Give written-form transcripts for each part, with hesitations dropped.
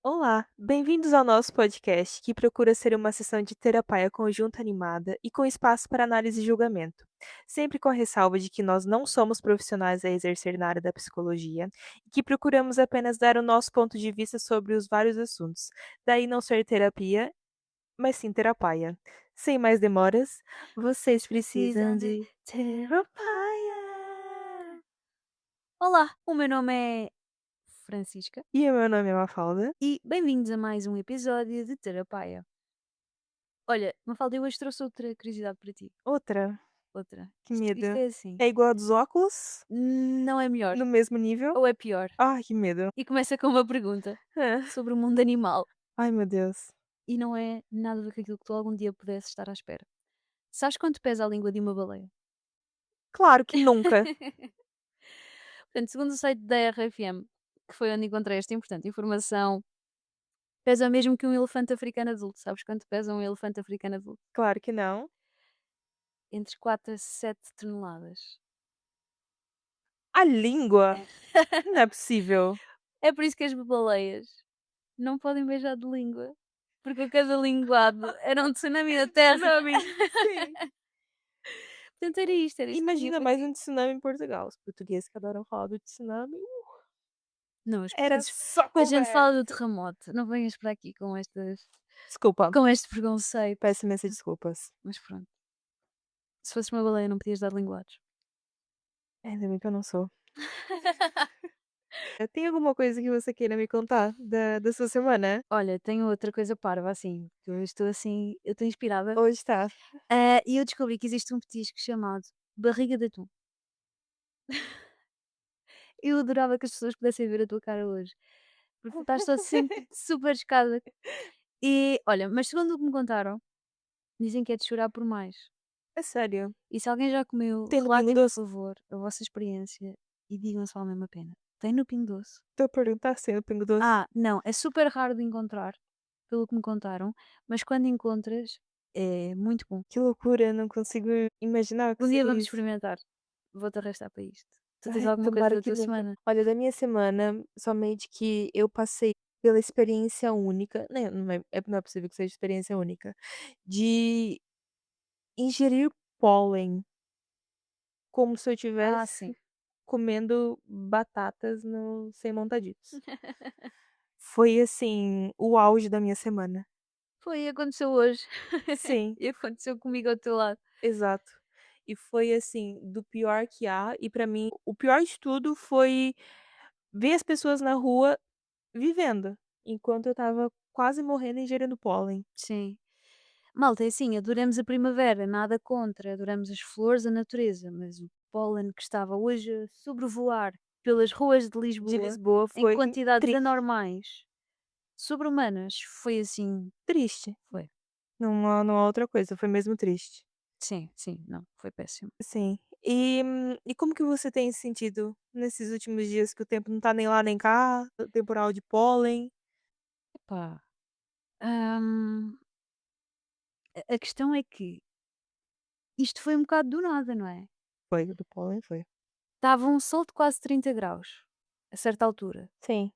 Olá, bem-vindos ao nosso podcast, que procura ser uma sessão de terapia conjunta animada e com espaço para análise e julgamento. Sempre com a ressalva de que nós não somos profissionais a exercer na área da psicologia e que procuramos apenas dar o nosso ponto de vista sobre os vários assuntos. Daí não ser terapia, mas sim terapia. Sem mais demoras, vocês precisam Precisam de de terapia. terapia. Olá, o meu nome é Francisca E o meu nome é Mafalda. e bem-vindos a mais um episódio de Terapia. Olha, Mafalda, eu hoje trouxe outra curiosidade para ti. Outra, Outra. que Isto medo. é assim. É igual a dos óculos? Não é melhor, No mesmo nível? ou é pior? Ai, que medo. E começa com uma pergunta Hã. sobre o mundo animal. Ai, meu Deus. E não é nada daquilo que tu algum dia pudesse estar à espera. Sabes quanto pesa a língua de uma baleia? Claro que nunca. Portanto, segundo o site da RFM, que foi onde encontrei esta importante informação, pesa o mesmo que um elefante africano adulto. Sabes quanto pesa um elefante africano adulto? Claro que não. Entre 4 a 7 toneladas. A língua? É. Não é possível. É por isso que as baleias não podem beijar de língua, porque a cada linguado era um tsunami da terra. Tsunami. Sim. Portanto, era isto que tinha Imagina para mais ti. um tsunami em Portugal. Os portugueses que adoram falar do tsunami, Não, os era portugueses, só a gente fala do conversa. terremoto, não venhas para aqui Desculpa, com este preconceito. peço imensas desculpas. Mas pronto, se fosses uma baleia não podias dar linguados. Ainda bem que eu não sou. Tem alguma coisa que você queira me contar da sua semana? Olha, tenho outra coisa parva, assim, que eu estou assim, eu estou inspirada. Hoje está. E eu descobri que existe um petisco chamado barriga de atum. Eu adorava que as pessoas pudessem ver a tua cara hoje, porque tu estás só sempre super chocada. E olha, mas segundo o que me contaram, dizem que é de chorar por mais. É sério. E se alguém já comeu, Tem no Pingo relatem por Doce? favor a vossa experiência e digam se vale mesmo a pena. Tem no Pingo Doce? Estou a perguntar se tem no Pingo Doce. Não, é super raro de encontrar, pelo que me contaram, mas quando encontras é muito bom. Que loucura, não consigo imaginar o que Um dia seria vamos isso. experimentar. Vou-te arrastar para isto. Tu tens Ai, alguma coisa tomara da que tua nunca. semana? Olha, da minha semana, somente que eu passei pela experiência única, né, não é possível que seja experiência única, de ingerir pólen, como se eu Sim. tivesse comendo batatas no sem montaditos. Foi, assim, o auge da minha semana. Foi, aconteceu hoje. Sim, E aconteceu comigo ao teu lado. exato. E foi, assim, do pior que há, e pra mim o pior de tudo foi ver as pessoas na rua vivendo, enquanto eu estava quase morrendo ingerindo pólen. Sim. Malta, é assim, adoramos a primavera, nada contra, adoramos as flores, a natureza, mas o pólen que estava hoje a sobrevoar pelas ruas de De Lisboa, Lisboa em foi quantidades anormais, sobre-humanas, foi assim, triste, foi. não há outra coisa, foi mesmo triste. Sim, sim, não, foi péssimo. Sim. E como que você tem se sentido nesses últimos dias que o tempo não tá nem lá nem cá, o temporal de pólen? Epá, hum, a questão é que isto foi um bocado do nada, não é? Foi, o do pólen foi. Estava um sol de quase 30 graus, a certa altura. Sim.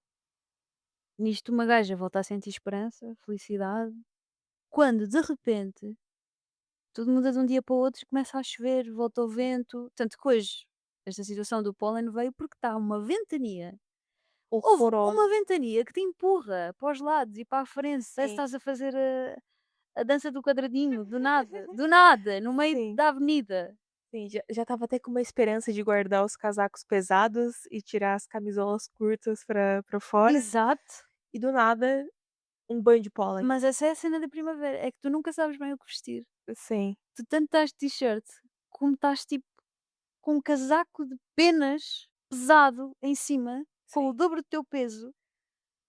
Nisto uma gaja volta a sentir esperança, felicidade, quando de repente tudo muda de um dia para o outro e começa a chover, volta o vento. Tanto que hoje, esta situação do pólen veio porque está uma ventania. Houve uma Horrorosa. ventania que te empurra para os lados e para a frente. Parece que Sim. estás a fazer a dança do quadradinho, do nada, no meio Sim, da avenida. sim, já estava até com uma esperança de guardar os casacos pesados e tirar as camisolas curtas pra fora, Exato. e do nada, um banho de pólen. Mas essa é a cena da primavera, é que tu nunca sabes bem o que vestir. Sim, Tu tanto estás de t-shirt, como estás tipo com um casaco de penas pesado em cima, com o sim. dobro do teu peso,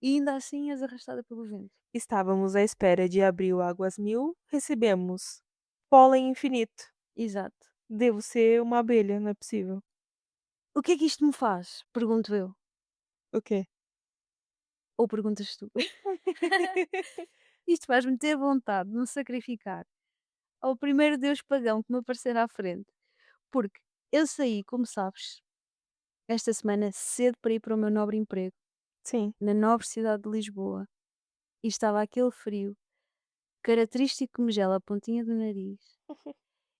e ainda assim és arrastada pelo vento. Estávamos à espera de abril águas mil, recebemos pólen infinito. Exato. Devo ser uma abelha, não é possível. O que é que isto me faz? Pergunto eu. O quê? Ou perguntas tu? Isto faz-me ter vontade de me sacrificar ao primeiro deus pagão que me aparecer à frente. Porque eu saí, como sabes, esta semana cedo para ir para o meu nobre emprego, Sim, na nobre cidade de Lisboa. e estava aquele frio característico que me gela a pontinha do nariz.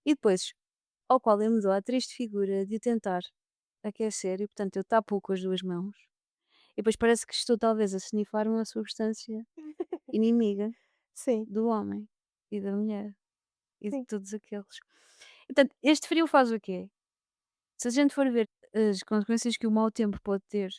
E depois, ao qual ele me deu a triste figura de o tentar aquecer e, portanto, eu tapo-o com as 2 mãos e depois parece que estou talvez a snifar uma substância inimiga Sim, do homem e da mulher e de sim. todos aqueles. Portanto, este frio faz o quê? Se a gente for ver as consequências que o mau tempo pode ter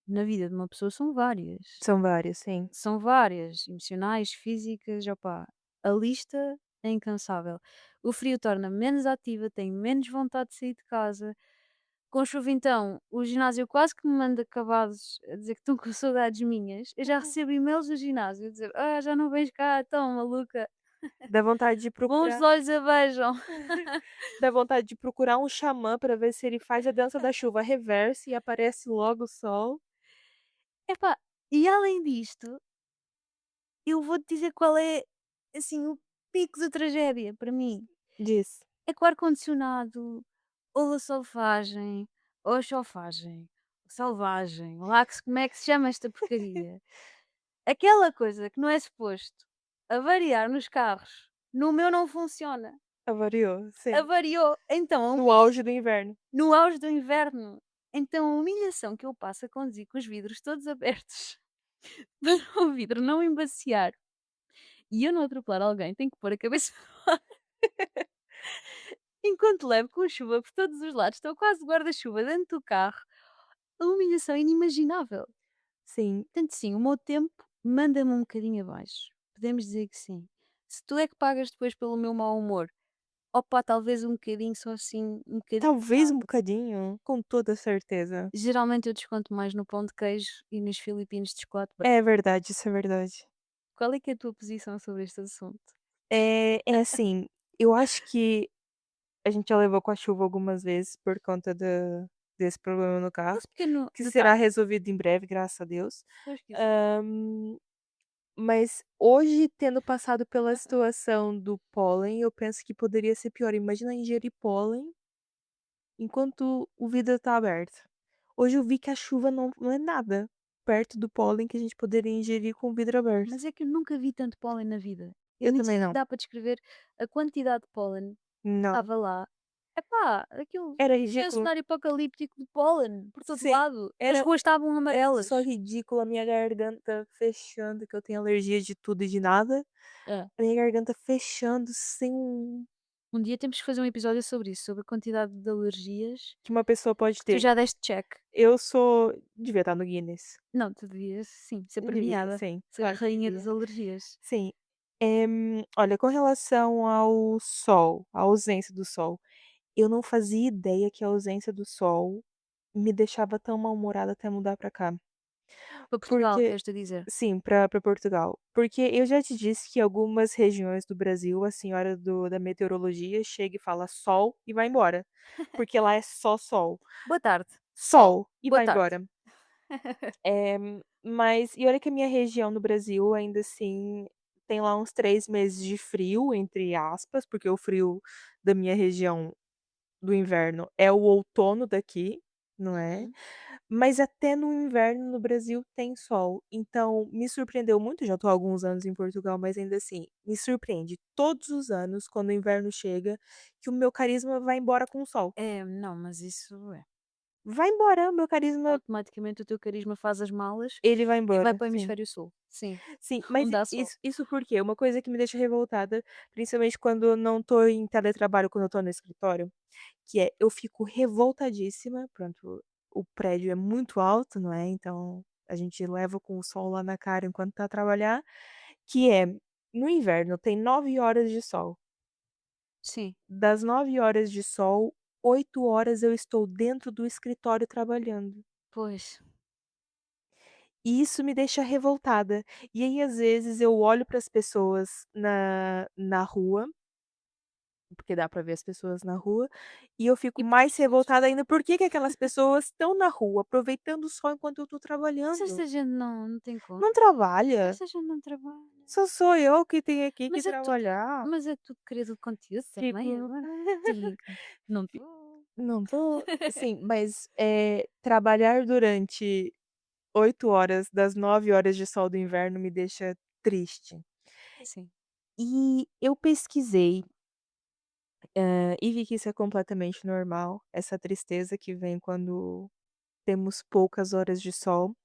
na vida de uma pessoa são várias. São vários, sim. São várias, emocionais, físicas, opá, a lista é incansável. O frio torna-me menos ativa, tenho menos vontade de sair de casa. Com chuva, então, o ginásio quase que me manda acabados a dizer que estão com saudades minhas. Eu já recebo e-mails do ginásio a dizer: Ah, já não vens cá, tão maluca. Dá vontade de Bons procurar olhos a vejam. dá vontade de procurar um xamã pra ver se ele faz a dança da chuva reversa e aparece logo o sol. Epá, e além disto, eu vou-te dizer qual é, assim, o pico da tragédia para mim. Diz. É que o ar-condicionado, ou a solfagem, ou a chofagem, selvagem, lá que se como é que se chama esta porcaria. Aquela coisa que não é suposto avariar nos carros, no meu não funciona. Avariou, sim. Avariou. Então, No auge do inverno. no auge do inverno. Então a humilhação que eu passo a conduzir com os vidros todos abertos para o vidro não embaciar e eu não atropelar alguém, tenho que pôr a cabeça enquanto levo com chuva por todos os lados, estou quase de guarda-chuva dentro do carro. A humilhação é inimaginável. Sim, Portanto, sim, o meu tempo manda-me um bocadinho abaixo. Podemos dizer que sim. Se tu é que pagas depois pelo meu mau humor, opa, talvez um bocadinho, só assim, um bocadinho. talvez um bocadinho, com toda certeza. Geralmente eu desconto mais no pão de queijo e nos filipinos de chocolate branco. É verdade, isso é verdade. Qual é que é a tua posição sobre este assunto? É assim, eu acho que a gente já levou com a chuva algumas vezes por conta desse problema no Um carro, pequeno que será detalhe, resolvido em breve, graças a Deus. Deus quiser. Hã, mas hoje, tendo passado pela situação do pólen, eu penso que poderia ser pior. Imagina ingerir pólen enquanto o vidro tá aberto. Hoje eu vi que a chuva não é nada perto do pólen que a gente poderia ingerir com o vidro aberto. Mas é que eu nunca vi tanto pólen na vida. Eu Eu nem também sei se não. dá para descrever a quantidade de pólen que Não. estava lá. Epá, aquilo Era foi um ridículo. cenário apocalíptico de pólen por todo Sim, lado. As era ruas estavam só amarelas. ridículo, a minha garganta fechando, que eu tenho alergia de tudo e de nada. É. A minha garganta fechando sem um Um dia temos que fazer um episódio sobre isso, sobre a quantidade de alergias que uma pessoa pode que tu ter. já deste check. Eu sou devia estar no Guinness. Não, tu devias sim, ser Devia, premiada, sim, ser a claro que rainha das devia. alergias. Sim. Olha, com relação ao sol, a ausência do sol, eu não fazia ideia que a ausência do sol me deixava tão mal-humorada até mudar pra cá. Para Portugal, Porque queres-te dizer? sim, pra Portugal. Porque eu já te disse que algumas regiões do Brasil, a senhora da meteorologia chega e fala: "Sol" e vai embora, porque lá é só sol. Boa tarde, sol. Sol e Boa vai tarde. embora. Mas e olha que a minha região no Brasil ainda assim tem lá uns 3 meses de frio, entre aspas, porque o frio da minha região do inverno é o outono daqui, não é? Uhum. Mas até no inverno no Brasil tem sol, então me surpreendeu muito, já estou há alguns anos em Portugal, mas ainda assim, me surpreende todos os anos quando o inverno chega, que o meu carisma vai embora com o sol. É, não, mas isso é. Vai embora, o meu carisma Automaticamente o teu carisma faz as malas ele vai e vai embora, para o sim. hemisfério sul. Sim, Sim, mas onde há sol. isso por quê? Uma coisa que me deixa revoltada, principalmente quando eu não tô em teletrabalho, quando eu tô no escritório, que é, eu fico revoltadíssima, pronto, o prédio é muito alto, não é, então a gente leva com o sol lá na cara enquanto tá a trabalhar, que é, no inverno tem 9 horas de sol, Sim, das 9 horas de sol, 8 horas eu estou dentro do escritório trabalhando. pois. E isso me deixa revoltada. E aí, às vezes, eu olho para as pessoas na rua, porque dá para ver as pessoas na rua, e eu fico E mais revoltada ainda, por que que aquelas pessoas estão na rua aproveitando o sol enquanto eu estou mas trabalhando? esta gente não tem conta. Não trabalha, Esta gente não trabalha. só sou eu que tenho aqui que Mas é tudo trabalhar. mas é tudo criador de conteúdo também Fico agora. Fica. Não fi estou. não tô sim, mas, trabalhar durante 8 horas das 9 horas de sol do inverno me deixa triste. sim. E eu pesquisei, e vi que isso é completamente normal, essa tristeza que vem quando temos poucas horas de sol.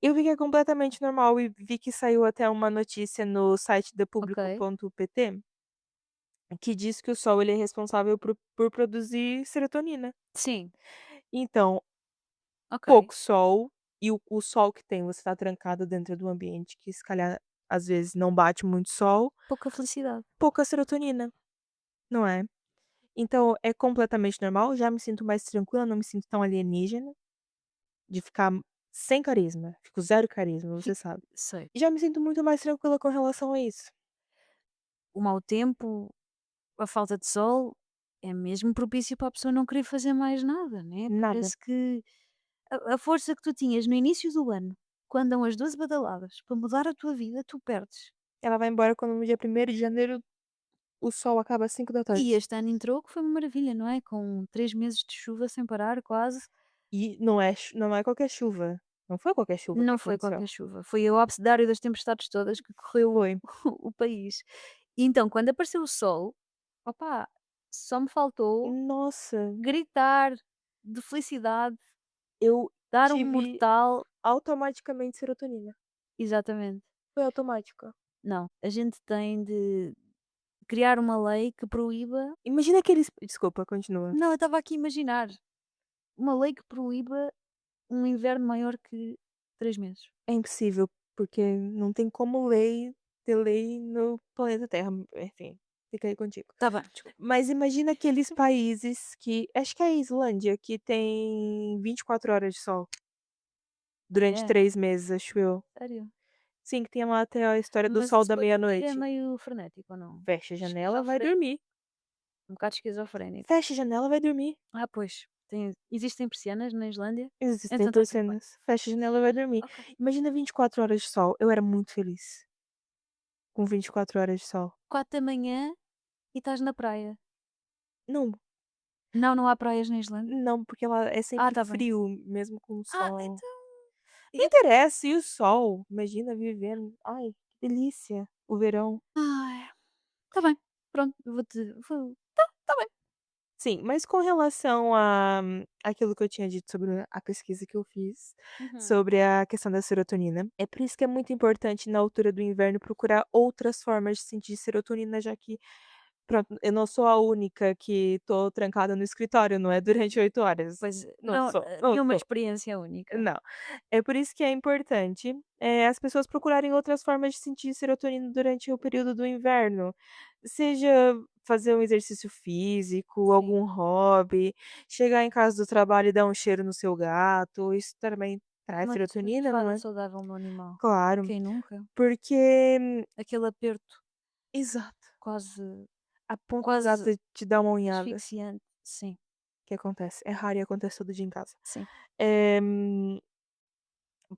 Eu vi que é completamente normal e vi que saiu até uma notícia no site Ok. dapublico.pt, que diz que o sol ele é responsável por produzir serotonina. Sim, Então, ok. pouco sol e o sol que tem, você tá trancado dentro do ambiente que se calhar, às vezes, não bate muito sol, Pouca felicidade. pouca serotonina, não é? Então é completamente normal, já me sinto mais tranquila, não me sinto tão alienígena, de ficar sem carisma, fico zero carisma, você Fica sabe. sei. E já me sinto muito mais tranquila com relação a isso. O mau tempo, a falta de sol, é mesmo propício para a pessoa não querer fazer mais nada, né? Nada. Parece que a força que tu tinhas no início do ano, quando dão as 12 badaladas para mudar a tua vida, tu perdes. Ela vai embora quando no dia 1º de janeiro o sol acaba às 5 da tarde. E este ano entrou que foi uma maravilha, não é? Com 3 meses de chuva sem parar, quase. E não é qualquer chuva, não foi qualquer chuva que Não foi aconteceu. qualquer chuva, foi o abecedário das tempestades todas que correu Foi. o país. E então, quando apareceu o sol, opá, só me faltou Nossa, gritar de felicidade, eu dar um tive mortal. automaticamente serotonina. Exatamente. Foi automática. Não, a gente tem de criar uma lei que proíba. Imagina aqueles desculpa, continua. Não, eu estava aqui a imaginar, uma lei que proíba um inverno maior que 3 meses. É impossível, porque não tem como ter lei no planeta Terra, enfim, fica aí contigo. Tá bem, desculpa. Mas imagina aqueles países que acho que é a Islândia, que tem 24 horas de sol durante É, 3 meses, acho eu. sério. Sim, que tem lá até a história do Mas sol esse da coisa é meia-noite. meio frenético ou não? Fecha a janela, vai Esquizofrénico, dormir. um bocado esquizofrénico. Fecha a janela, vai dormir. Ah, pois, existem persianas na Islândia? Existem Então está tudo bem. persianas. Fecha a janela, vai dormir. Ok. Imagina 24 horas de sol. Eu era muito feliz com 24 horas de sol. 4 da manhã e estás na praia. Não, Não, não há praias na Islândia? não, porque ela é Ah, sempre tá bem. frio, mesmo com o Ah, sol. então Não eu interessa, e o sol? Imagina vivendo. Ai, que delícia. O verão. ai, tá bem, pronto, eu vou tá bem. Sim, mas com relação a aquilo que eu tinha dito sobre a pesquisa que eu fiz, Uhum. sobre a questão da serotonina, é por isso que é muito importante na altura do inverno procurar outras formas de sentir serotonina, já que, pronto, eu não sou a única que tô trancada no escritório, não é durante 8 horas. Pois, Não não, sou, não nenhuma sou. experiência única. Não. É por isso que é importante, as pessoas procurarem outras formas de sentir serotonina durante o período do inverno. Seja fazer um exercício físico, Sim, algum hobby, chegar em casa do trabalho e dar um cheiro no seu gato, isso também traz uma serotonina, não rifada é? saudável no animal. Claro, Quem nunca? porque Aquele aperto exato, quase a ponto do quase gato te dar uma unhada, asfixiante. Sim, que acontece, é raro e acontece todo dia em casa. sim. Eh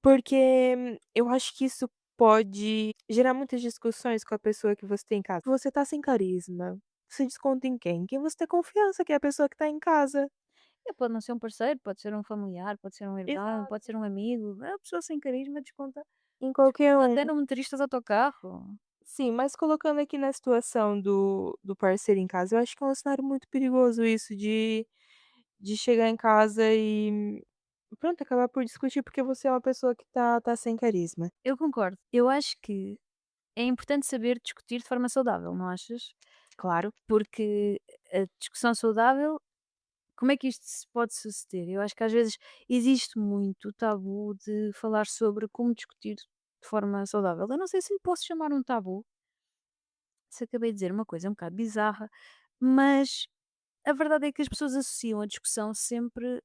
Porque eu acho que isso pode gerar muitas discussões com a pessoa que você tem em casa. Você tá sem carisma, você desconta em quem? Quem você tem confiança, que é a pessoa que tá em casa. E pode não ser um parceiro, pode ser um familiar, pode ser um irmão, pode Exato. ser um amigo. É a pessoa sem carisma desconta, Em qualquer um. até no motorista de autocarro. Sim, mas colocando aqui na situação do parceiro em casa, eu acho que é um cenário muito perigoso isso de chegar em casa e pronto, acabar por discutir porque você é uma pessoa que tá sem carisma. Eu concordo. Eu acho que é importante saber discutir de forma saudável, não achas? Claro, Porque a discussão saudável, como é que isto se pode suceder? Eu acho que às vezes existe muito tabu de falar sobre como discutir de forma saudável. Eu não sei se lhe posso chamar um tabu, se acabei de dizer uma coisa um bocado bizarra, mas a verdade é que as pessoas associam a discussão sempre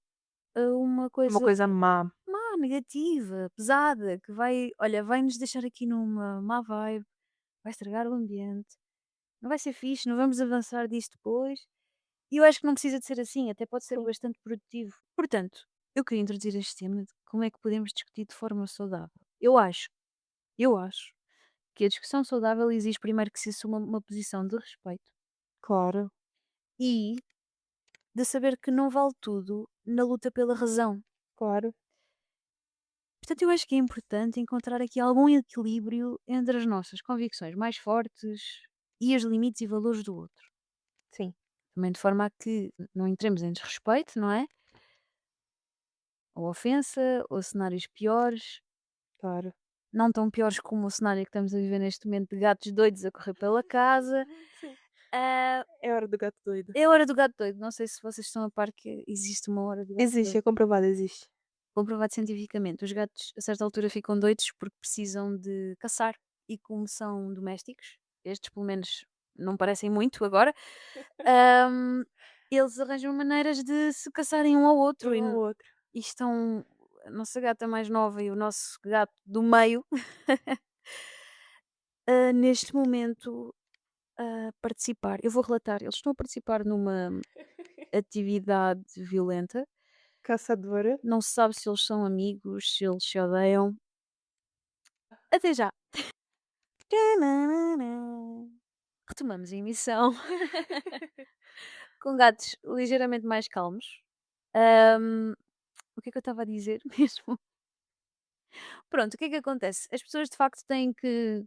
a uma é uma coisa coisa má. má, negativa, pesada, que vai, olha, vai nos deixar aqui numa má vibe, vai estragar o ambiente, não vai ser fixe, não vamos avançar disto depois. E eu acho que não precisa de ser assim, até pode ser Sim, bastante produtivo. Portanto, eu queria introduzir este tema de como é que podemos discutir de forma saudável. Eu acho que a discussão saudável exige primeiro que se assuma uma posição de respeito claro, e de saber que não vale tudo na luta pela razão. claro. Portanto, eu acho que é importante encontrar aqui algum equilíbrio entre as nossas convicções mais fortes e os limites e valores do outro. Sim, Também de forma a que não entremos em desrespeito, não é? Ou ofensa, ou cenários piores, claro. não tão piores como o cenário que estamos a viver neste momento de gatos doidos a correr pela casa. Sim. Ah, É hora do gato doido. é a hora do gato doido. Não sei se vocês estão a par que existe uma hora do gato Existe, doido. é comprovado, existe. Comprovado cientificamente. Os gatos, a certa altura, ficam doidos porque precisam de caçar. E como são domésticos, estes pelo menos não parecem muito agora, hum, eles arranjam maneiras de se caçarem um ao outro Um ao outro. e estão a nossa gata mais nova e o nosso gato do meio, neste momento a participar. Eu vou relatar, eles estão a participar numa atividade violenta. Caçadora. Não se sabe se eles são amigos, se eles se odeiam. Até já. Retomamos a emissão com gatos ligeiramente mais calmos. Ahm, o que é que eu estava a dizer mesmo? Pronto, o que é que acontece? As pessoas de facto têm que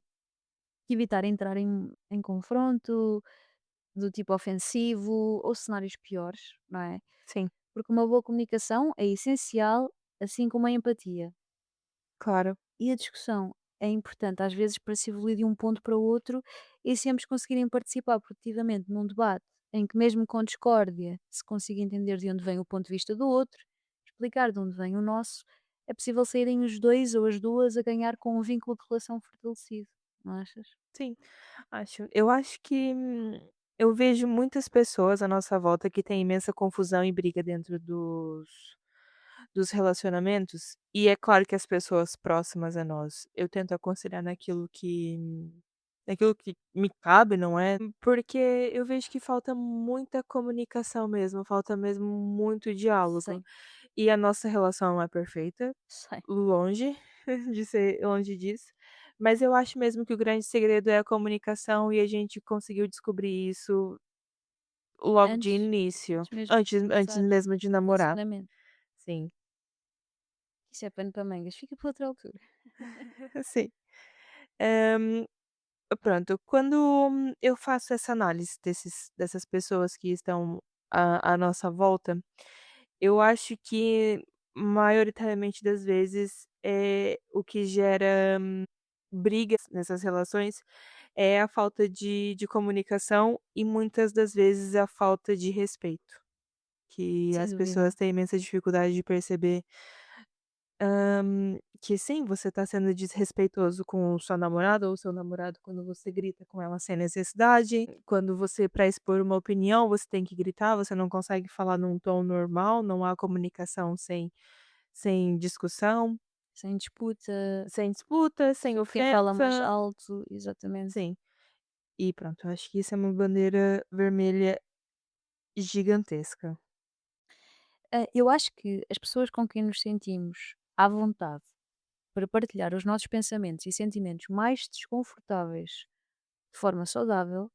evitar entrar em confronto do tipo ofensivo ou cenários piores, não é? Sim, Porque uma boa comunicação é essencial, assim como a empatia. claro. E a discussão é importante, às vezes, para se evoluir de um ponto para o outro e se ambos conseguirem participar produtivamente num debate em que, mesmo com discórdia, se consiga entender de onde vem o ponto de vista do outro, explicar de onde vem o nosso, é possível saírem os dois ou as duas a ganhar com um vínculo de relação fortalecido, não achas? Sim, acho. Eu acho que, eu vejo muitas pessoas à nossa volta que têm imensa confusão e briga dentro dos relacionamentos, e é claro que as pessoas próximas a nós, eu tento aconselhar naquilo que me cabe, não é, porque eu vejo que falta muita comunicação mesmo, falta mesmo muito diálogo. Sei, E a nossa relação não é perfeita, sei. longe de ser longe disso, mas eu acho mesmo que o grande segredo é a comunicação e a gente conseguiu descobrir isso logo de Antes, início, antes mesmo de antes começar mesmo de o namorar. relacionamento. Sim, Isso é pano para mangas, fica para outra altura. sim. Hã, pronto, quando eu faço essa análise dessas pessoas que estão à nossa volta, eu acho que maioritariamente das vezes, o que gera brigas nessas relações é a falta de comunicação e muitas das vezes a falta de respeito, que Sem as dúvida, pessoas têm imensa dificuldade de perceber, que sim, você está sendo desrespeitoso com sua namorada ou seu namorado quando você grita com ela sem necessidade, quando você, para expor uma opinião, você tem que gritar, você não consegue falar num tom normal, não há comunicação sem discussão, sem disputa, sem disputa, sem quem fala mais ofensa. alto, exatamente. Sim. E pronto, eu acho que isso é uma bandeira vermelha gigantesca. Eu acho que as pessoas com quem nos sentimos à vontade para partilhar os nossos pensamentos e sentimentos mais desconfortáveis de forma saudável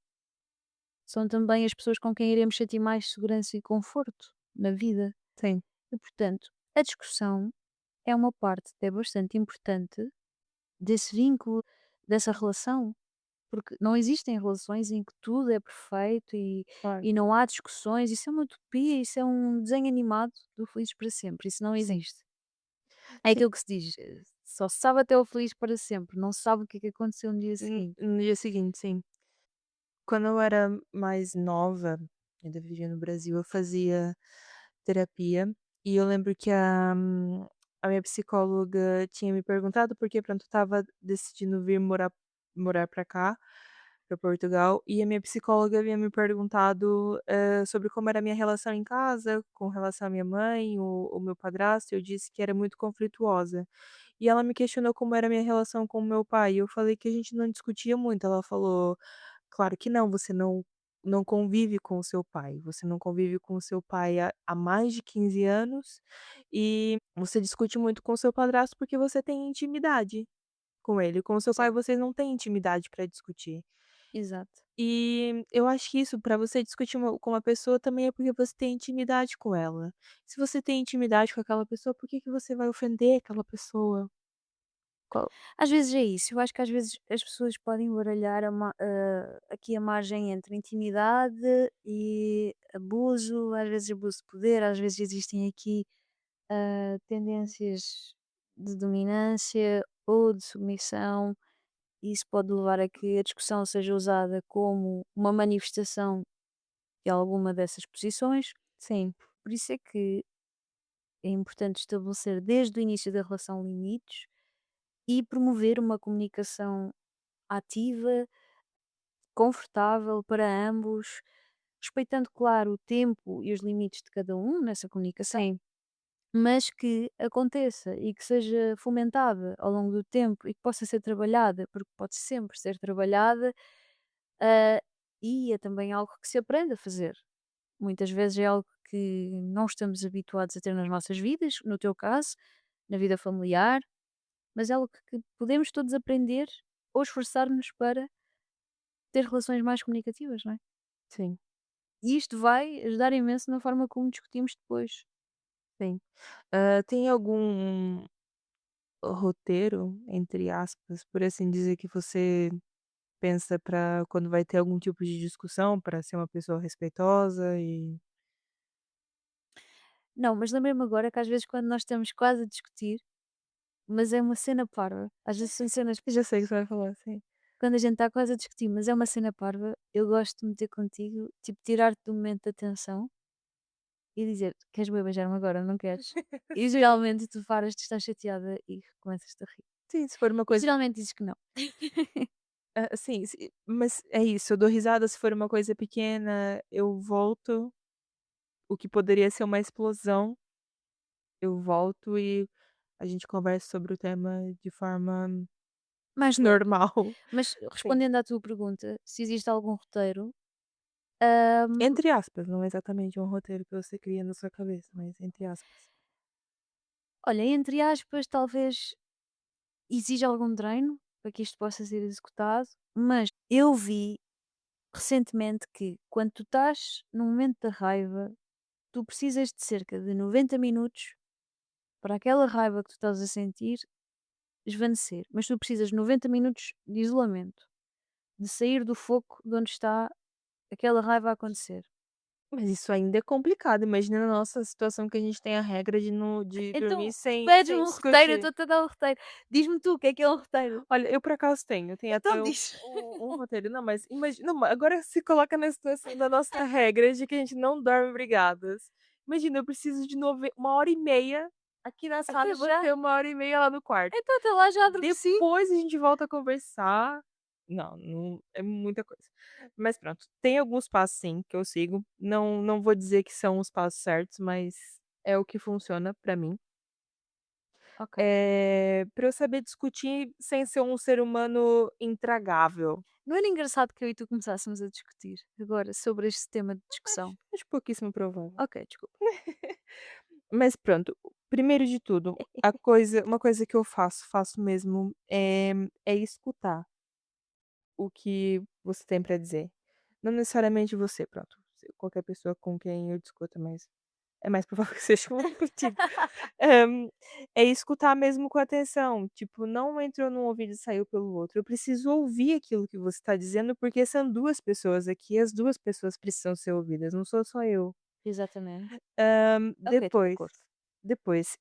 são também as pessoas com quem iremos sentir mais segurança e conforto na vida. Sim, E, portanto, a discussão é uma parte até bastante importante desse vínculo, dessa relação. Porque não existem relações em que tudo é perfeito claro. e não há discussões. Isso é uma utopia, isso é um desenho animado do Felizes para Sempre. Isso não Sim, existe. É sim. aquilo que se diz: só se sabe até o feliz para sempre, não se sabe o que é que aconteceu no dia seguinte. No dia seguinte, sim. Quando eu era mais nova, ainda vivia no Brasil, eu fazia terapia e eu lembro que a minha psicóloga tinha me perguntado porque, pronto, eu estava decidindo vir morar pra cá, pra Portugal, e a minha psicóloga havia me perguntado, sobre como era a minha relação em casa, com relação à minha mãe, o meu padrasto, e eu disse que era muito conflituosa. E ela me questionou como era a minha relação com o meu pai, e eu falei que a gente não discutia muito, ela falou: "Claro que não, você não convive com o seu pai, você não convive com o seu pai há mais de 15 anos, e você discute muito com o seu padrasto, porque você tem intimidade com ele, com o seu pai Sim, você não tem intimidade para discutir". exato. E eu acho que isso, para você discutir com uma pessoa também é porque você tem intimidade com ela. Se você tem intimidade com aquela pessoa, por que que você vai ofender aquela pessoa? Qual Às vezes é isso, eu acho que às vezes as pessoas podem baralhar aqui a margem entre intimidade e abuso, às vezes abuso de poder, às vezes existem aqui tendências de dominância ou de submissão, e isso pode levar a que a discussão seja usada como uma manifestação de alguma dessas posições. sim, Por isso é que é importante estabelecer desde o início da relação limites e promover uma comunicação ativa, confortável para ambos, respeitando, claro, o tempo e os limites de cada um nessa comunicação, sim, mas que aconteça e que seja fomentada ao longo do tempo e que possa ser trabalhada, porque pode sempre ser trabalhada, ah, e é também algo que se aprende a fazer. Muitas vezes é algo que não estamos habituados a ter nas nossas vidas, no teu caso, na vida familiar, mas é algo que podemos todos aprender ou esforçar-nos para ter relações mais comunicativas, não é? sim, E isto vai ajudar imenso na forma como discutimos depois. sim. Tem algum roteiro, entre aspas, por assim dizer, que você pensa para quando vai ter algum tipo de discussão, para ser uma pessoa respeitosa e Não, mas lembrei-me agora que às vezes quando nós estamos quase a discutir, mas é uma cena parva, às vezes são cenas já sei o que você vai falar, sim. quando a gente está quase a discutir, mas é uma cena parva, eu gosto de meter contigo, tipo, tirar-te do momento de atenção e dizer: "Queres bué beijar-me agora, não queres?" E Sim. geralmente tu paras de estar chateada e começas-te a rir. Sim, se for uma E coisa geralmente dizes que não. sim, mas é isso, eu dou risada se for uma coisa pequena, eu volto, o que poderia ser uma explosão, eu volto e a gente conversa sobre o tema de forma Mais leve. normal. Mas Sim. respondendo à tua pergunta, se existe algum roteiro, hã, Entre aspas, não é exatamente um roteiro que você cria na sua cabeça, mas entre aspas. olha, entre aspas, talvez exija algum treino para que isto possa ser executado, mas eu vi recentemente que quando tu estás num momento da raiva, tu precisas de cerca de 90 minutos para aquela raiva que tu estás a sentir esvanecer, mas tu precisas de 90 minutos de isolamento, de sair do foco de onde está aquela raiva a acontecer. Mas isso ainda é complicado, imagina na nossa situação que a gente tem a regra de dormir Então, pedes-me sem um roteiro, eu discutir. estou-te a dar um roteiro. Diz-me tu o que é um roteiro. Olha, eu por acaso tenho Então até diz. um roteiro. Não, mas imagina, não, agora se coloca na situação da nossa regra de que a gente não dorme brigadas. Imagina, eu preciso de 1 hora e meia aqui na sala Então e já. você 1 hora e meia lá no quarto. Então até lá já adormeci. Depois a gente volta a conversar. Não, não é muita coisa. Mas pronto, tem alguns passos sim que eu sigo. Não vou dizer que são os passos certos, mas é o que funciona pra mim. Ok. Pra eu saber discutir sem ser um ser humano intragável. Não era engraçado que eu e tu começássemos a discutir agora sobre este tema de discussão? Acho pouquíssimo provável. Ok, desculpa. Mas pronto, primeiro de tudo, uma coisa que eu faço mesmo, é escutar o que você tem pra dizer. Não necessariamente você, pronto, qualquer pessoa com quem eu discuta, mas é mais provável que seja contigo. Hã, é escutar mesmo com atenção, tipo, não entrou num ouvido e saiu pelo outro. Eu preciso ouvir aquilo que você está dizendo, porque são 2 pessoas aqui, as 2 pessoas precisam ser ouvidas, não sou só eu. Exatamente. Ok, estou de Depois acordo.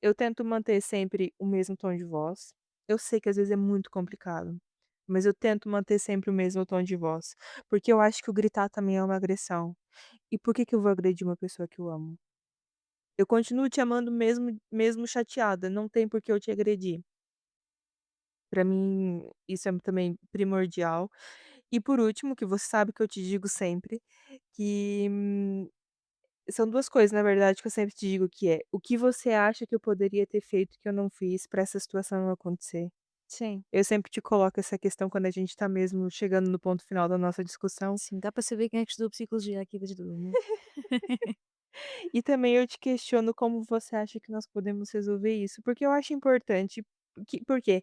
eu tento manter sempre o mesmo tom de voz. Eu sei que às vezes é muito complicado, mas eu tento manter sempre o mesmo tom de voz, porque eu acho que o gritar também é uma agressão. E por que que eu vou agredir uma pessoa que eu amo? Eu continuo te amando mesmo chateada, não tem por que eu te agredir. Pra mim, isso é também primordial. E por último, que você sabe que eu te digo sempre, que, são 2 coisas na verdade que eu sempre te digo, que é: "O que você acha que eu poderia ter feito que eu não fiz pra essa situação não acontecer?". Sim, Eu sempre te coloco essa questão quando a gente tá mesmo chegando no ponto final da nossa discussão. sim, dá para saber quem é que estudou psicologia aqui das duas, né? E também eu te questiono como você acha que nós podemos resolver isso, porque eu acho importante, por quê?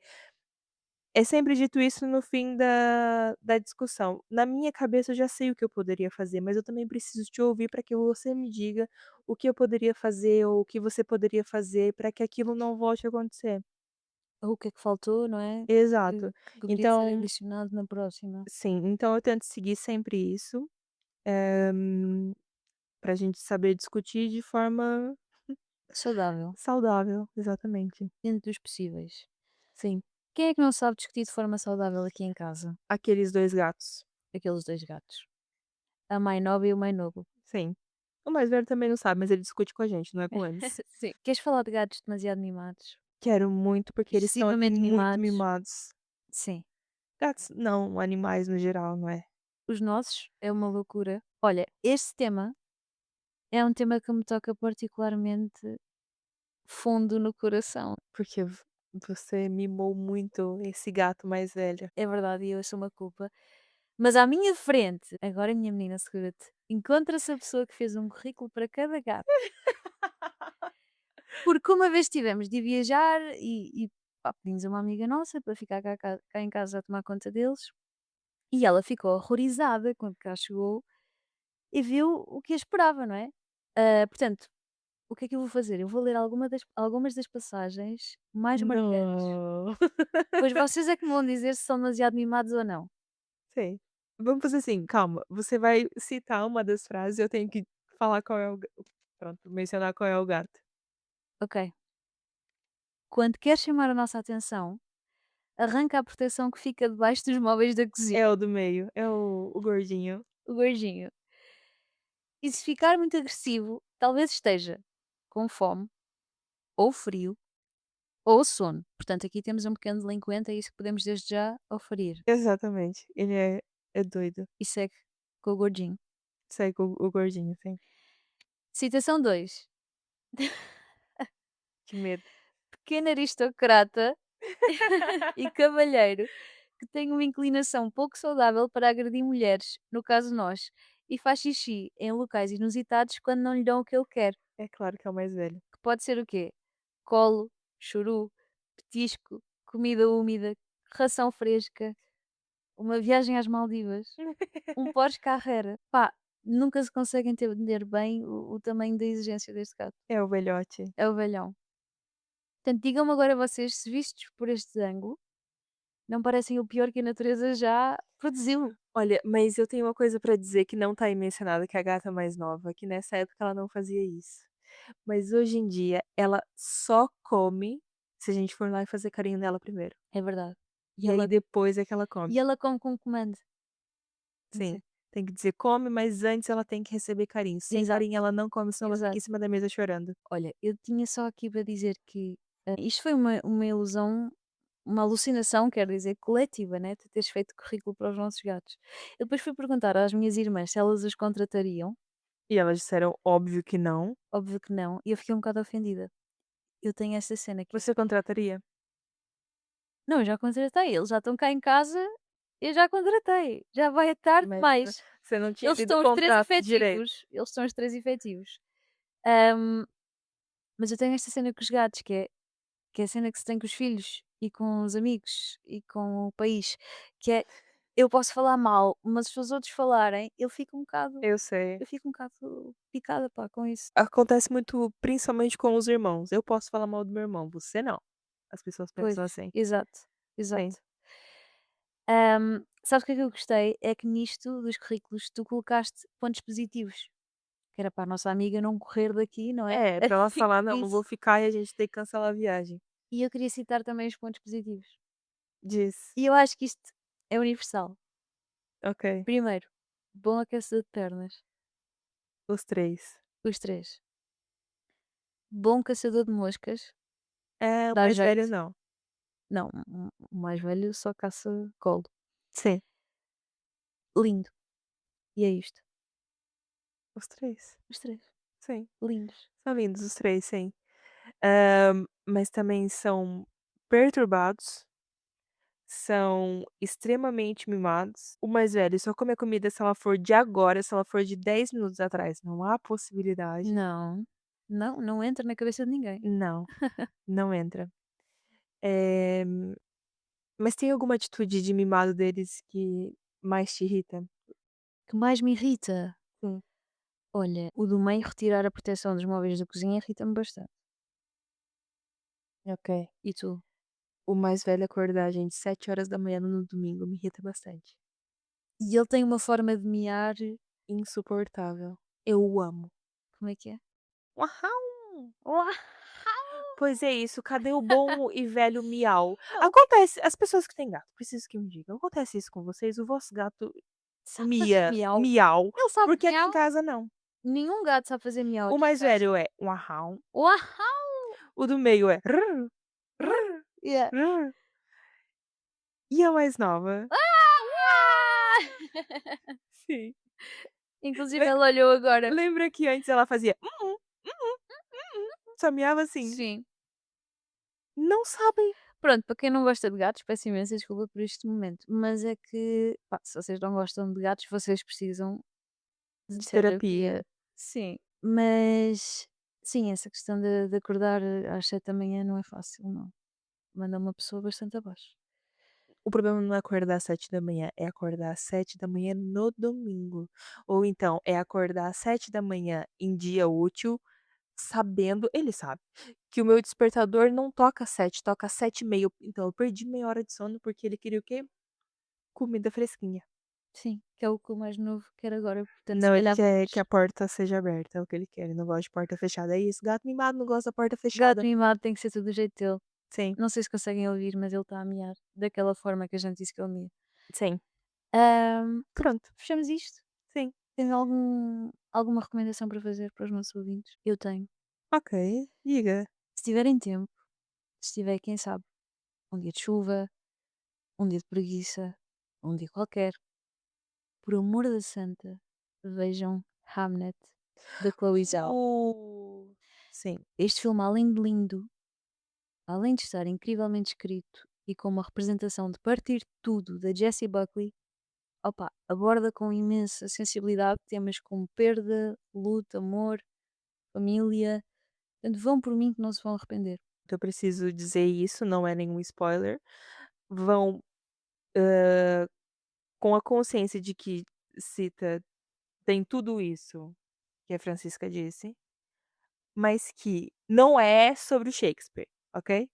É sempre dito isso no fim da discussão. Na minha cabeça eu já sei o que eu poderia fazer, mas eu também preciso te ouvir para que você me diga o que eu poderia fazer ou o que você poderia fazer para que aquilo não volte a acontecer. o que é que faltou, não é? Que Exato. que podia ser Então adicionado na próxima. sim, então eu tento seguir sempre isso, eh, pra gente saber discutir de forma Saudável, saudável, exatamente. dentro dos possíveis. Sim, Quem é que não sabe discutir de forma saudável aqui em casa? aqueles 2 gatos. Aqueles 2 gatos. A mãe nova e o mãe novo. Sim. O mais velho também não sabe, mas ele discute com a gente, não é com eles. Sim. Queres falar de gatos demasiado mimados? Quero muito, porque eles estão aqui Excessivamente muito mimados? mimados. Sim. Gatos não, animais no geral, não é? Os nossos é uma loucura. Olha, este tema é um tema que me toca particularmente fundo no coração. Porque você mimou muito esse gato mais velho. É verdade, e eu assumo a culpa. Mas à minha frente, agora minha menina, segura-te, encontra-se a pessoa que fez um currículo para cada gato. Porque uma vez tivemos de ir viajar e pá, pedimos a uma amiga nossa para ficar cá em casa a tomar conta deles. E ela ficou horrorizada quando cá chegou e viu o que a esperava, não é? Portanto, o que é que eu vou fazer? Eu vou ler algumas das passagens mais marcantes. Não. Pois vocês é que me vão dizer se são demasiado mimados ou não. Sei. Vamos fazer assim, calma, você vai citar uma das frases e eu tenho que falar qual é o ga pronto, mencionar qual é o gato. Ok. Quando quer chamar a nossa atenção, arranca a proteção que fica debaixo dos móveis da cozinha. É o do meio, é o gordinho. O gordinho. E se ficar muito agressivo, talvez esteja com fome, ou frio, ou sono. Portanto, aqui temos um pequeno delinquente, é isso que podemos desde já oferir. Exatamente, ele é doido. E segue com o gordinho. Segue o gordinho, sim. Citação 2. Que medo. Pequeno aristocrata e cavalheiro que tem uma inclinação pouco saudável para agredir mulheres, no caso nós, e faz xixi em locais inusitados quando não lhe dão o que ele quer. É claro que é o mais velho. Que pode ser o quê? Colo, choru, petisco, comida úmida, ração fresca, uma viagem às Maldivas, um Porsche Carrera. Pá, nunca se consegue entender bem o tamanho da exigência deste gato. É o velhote. É o velhão. Portanto, digam-me agora vocês, se vistos por este ângulo, não parecem o pior que a natureza já produziu. Olha, mas eu tenho uma coisa pra dizer que não tá aí mencionada, que é a gata mais nova, que nessa época ela não fazia isso. Mas hoje em dia ela só come se a gente for lá e fazer carinho nela primeiro. É verdade. E E aí ela, depois é que ela come. e ela come com comando. Sim. Sim. Tem que dizer come, mas antes ela tem que receber carinho. Sem Exato, carinho ela não come, senão ela fica exato. em cima da mesa chorando. Olha, eu tinha só aqui para dizer que isto foi uma ilusão, uma alucinação, quer dizer, coletiva, né? Tu teres feito currículo para os nossos gatos. Eu depois fui perguntar às minhas irmãs se elas os contratariam. E elas disseram óbvio que não. Óbvio que não. E eu fiquei um bocado ofendida. Eu tenho essa cena que é. Você contrataria? Não, eu já contratei. Eles já estão cá em casa. Eu já contratei. Já vai a tarde Mas demais. você não tinha Eles lido o estão os três contrato direito. efetivos. Eles são os três efetivos. Ahm, mas eu tenho esta cena com os gatos, que é a cena que se tem com os filhos e com os amigos e com o país, que é eu posso falar mal, mas se os outros falarem, Eu sei. eu fico um bocado picada, pá, com isso. Acontece muito, principalmente com os irmãos. Eu posso falar mal do meu irmão, você não. As pessoas Pois, pensam assim. exato, Sim. exato. Sabes o que é que eu gostei? É que nisto dos currículos tu colocaste pontos positivos, que era para a nossa amiga não correr daqui, não é? É, pra ela Fico falar: por "Não, não vou isso. ficar", e a gente tem que cancelar a viagem. E eu queria citar também os pontos positivos. Diz. E eu acho que isto é universal. Ok, Primeiro, bom aquecedor de pernas, os 3. os três. Bom caçador de moscas, É, o dá mais velho jeito. não. Não, o mais velho só caça colo. Sim, Lindo. E é isto. os 3. Os três. Sim, Lindos. são lindos os 3, sim. Mas também são perturbados, são extremamente mimados. O mais velho só come a comida se ela for de agora, se ela for de 10 minutos atrás, não há possibilidade. Não. Não, não entra na cabeça de ninguém. Não, não entra. Eh, mas tem alguma atitude de mimado deles que mais te irrita? O que mais me irrita? Sim. Olha, o do meio retirar a proteção dos móveis da cozinha irrita-me bastante. Ok. E tu? O mais velho acordar a gente 7 horas da manhã no domingo me irrita bastante. E ele tem uma forma de miar, Insuportável. Eu o amo. como é que é? Uau! Uau! Pois é isso, cadê o bom e velho miau? Não, Acontece, as pessoas que têm gato, preciso que me digam, acontece isso com vocês? O vosso gato sabe fazer mia, miau. miau, Ele sabe porque aqui em miau? casa não. Nenhum gato sabe fazer miau O aqui em mais casa. velho é uau, Uau! o do meio é rrr, Uau! rrr, Yeah. rrr, e a mais nova? Ah! Sim. Inclusive Le ela olhou agora. lembra que antes ela fazia só miava assim? Sim. Não sabem Pronto, para quem não gosta de gatos, peço imensa desculpa por este momento, mas é que, pá, se vocês não gostam de gatos, vocês precisam de de terapia. terapia. Sim, mas sim, essa questão de acordar às 7 da manhã não é fácil, não. Manda uma pessoa bastante abaixo. O problema não é acordar às 7 da manhã, é acordar às 7 da manhã no domingo. Ou então é acordar às 7 da manhã em dia útil, sabendo ele sabe, que o meu despertador não toca às 7, toca às 7h30. Então eu perdi meia hora de sono, porque ele queria o quê? Comida fresquinha. Sim, que é o que o mais novo quer agora, portanto, se Não, ele calhar quer que vamos. a porta seja aberta, é o que ele quer, ele não gosta de porta fechada. É isso, gato mimado não gosta da porta Gato fechada. mimado tem que ser tudo do jeito dele. Sim, Não sei se conseguem ouvir, mas ele está a miar daquela forma que a gente disse que ele mia. sim. Pronto, Pronto, fechamos isto. sim. Tens alguma recomendação para fazer para os nossos ouvintes? Eu tenho. Ok, diga. Se tiverem tempo, se tiver, quem sabe, um dia de chuva, um dia de preguiça, um dia qualquer, por amor da santa, vejam Hamnet, da Chloe Zhao. Uh, sim. Este filme, além de lindo, além de estar incrivelmente escrito e com uma representação de partir tudo da Jessie Buckley, opa, aborda com imensa sensibilidade temas como perda, luto, amor, família. Portanto, vão por mim que não se vão arrepender. Eu preciso dizer isso, não é nenhum spoiler. Vão, com a consciência de que cita tem tudo isso que a Francisca disse, mas que não é sobre o Shakespeare, ok?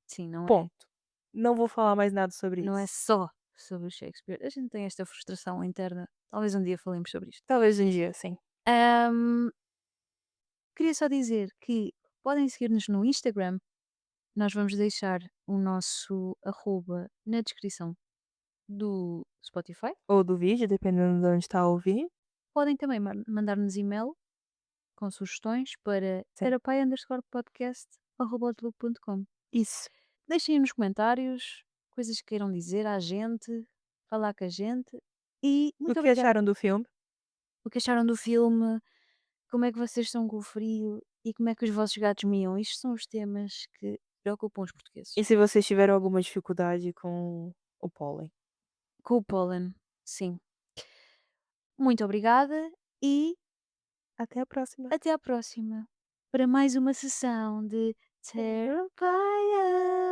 Sim, não é. Ponto. Não vou falar mais nada sobre Não é isso. só sobre o Shakespeare. A gente tem esta frustração interna. Talvez um dia falemos sobre isto. Talvez um dia, sim. Ahm, Queria só dizer que podem seguir-nos no Instagram. Nós vamos deixar o nosso arroba na descrição do Spotify. Ou do vídeo, dependendo de onde está a ouvir. Podem também mandar-nos e-mail com sugestões para Sim. terapai_podcast@outlook.com. Isso. Deixem aí nos comentários coisas que queiram dizer à gente, falar com a gente e O muito que obrigada. acharam do filme? O que acharam do filme? Como é que vocês estão com o frio? E como é que os vossos gatos miam? Isto são os temas que preocupam os E portugueses. se vocês tiveram alguma dificuldade com o pólen? Com o pólen, sim. Muito obrigada e Até a próxima. até à próxima para mais uma sessão de Terapia.